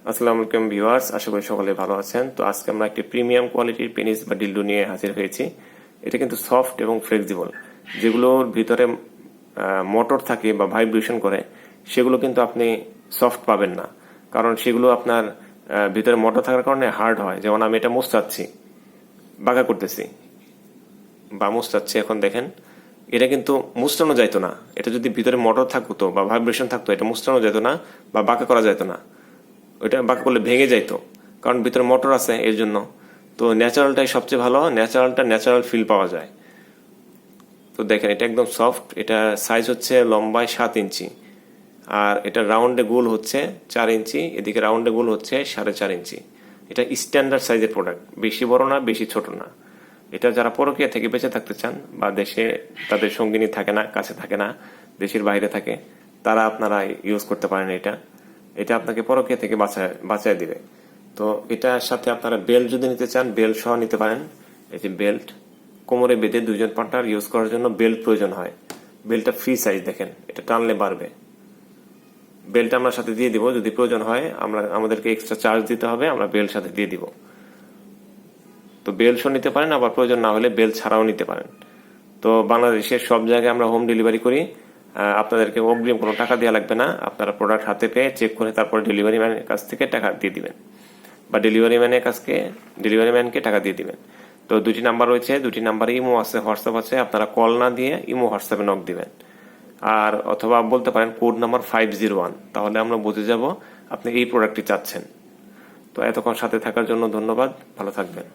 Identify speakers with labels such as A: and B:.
A: আসসালামু আলাইকুম ভিউয়ার্স, আশা করি সকলে ভালো আছেন। তো আজকে আমরা একটি প্রিমিয়াম কোয়ালিটির পেনিস বা ডিলডো নিয়ে হাজির হয়েছি। এটা কিন্তু সফট এবং ফ্লেক্সিবল। যেগুলোর ভিতরে মোটর থাকে বা ভাইব্রেশন করে, সেগুলো কিন্তু আপনি সফট পাবেন না, কারণ সেগুলো আপনার ভিতরে মোটর থাকার কারণে হার্ড হয়। যেমন আমি এটা মুছাচ্ছি, বাঁকা করতেছি বা মুছাচ্ছি, এখন দেখেন এটা কিন্তু মুছানো যাইতো না। এটা যদি ভিতরে মোটর থাকতো বা ভাইব্রেশন থাকতো, এটা মুছানো যেত না বা বাঁকা করা যেত না। ওইটা বাঁকা করলে ভেঙে যাইতো, কারণ ভিতরে মোটর আছে এর জন্য। তো ন্যাচারালটাই সবচেয়ে ভালো, ন্যাচারাল ফিল পাওয়া যায়। তো দেখেন এটা একদম সফট। এটা সাইজ হচ্ছে লম্বায় 7 ইঞ্চি, আর এটা রাউন্ডে গোল হচ্ছে 4 ইঞ্চি, এদিকে রাউন্ডে গোল হচ্ছে 4.5 ইঞ্চি। এটা স্ট্যান্ডার্ড সাইজের প্রোডাক্ট, বেশি বড় না বেশি ছোট না। এটা যারা পরকীয়া থেকে বেঁচে থাকতে চান বা দেশে তাদের সঙ্গিনী থাকে না, কাছে থাকে না, দেশের বাইরে থাকে, তারা আপনারা ইউজ করতে পারেন। এটা এটা আপনাকে পরকীয়া থেকে বাঁচায় দিবে। তো এটার সাথে আপনারা বেল্ট যদি নিতে চান, বেল্ট সহ নিতে পারেন। এই যে বেল্ট, কোমরে বেঁধে 2জন পার্টনার ইউজ করার জন্য বেল্ট প্রয়োজন হয়। বেল্টটা ফ্রি সাইজ, দেখেন এটা টানলে বাড়বে। বেল্ট আমরা সাথে দিয়ে দিব, যদি প্রয়োজন হয় আমাদেরকে এক্সট্রা চার্জ দিতে হবে, আমরা বেল্ট সাথে দিয়ে দিব। তো বেল্ট সহ নিতে পারেন, আবার প্রয়োজন না হলে বেল্ট ছাড়াও নিতে পারেন। তো বাংলাদেশের সব জায়গায় আমরা হোম ডেলিভারি করি। আপনাদেরকে অগ্রিম কোনো টাকা দেওয়া লাগবে না। আপনারা প্রোডাক্ট হাতে পেয়ে চেক করে তারপরে ডেলিভারি ম্যানের কাছ থেকে টাকা দিয়ে দিবেন, বা ডেলিভারি ম্যানকে টাকা দিয়ে দিবেন। তো দুটি নাম্বার রয়েছে, দুটি নাম্বারে ইমো আছে, হোয়াটসঅ্যাপ আছে। আপনারা কল না দিয়ে ইমো হোয়াটসঅ্যাপে নক দিবেন, আর অথবা বলতে পারেন কোড নাম্বার 501, তাহলে আমরা বুঝে যাব আপনি এই প্রোডাক্টটি চাচ্ছেন। তো এতক্ষণ সাথে থাকার জন্য ধন্যবাদ, ভালো থাকবেন।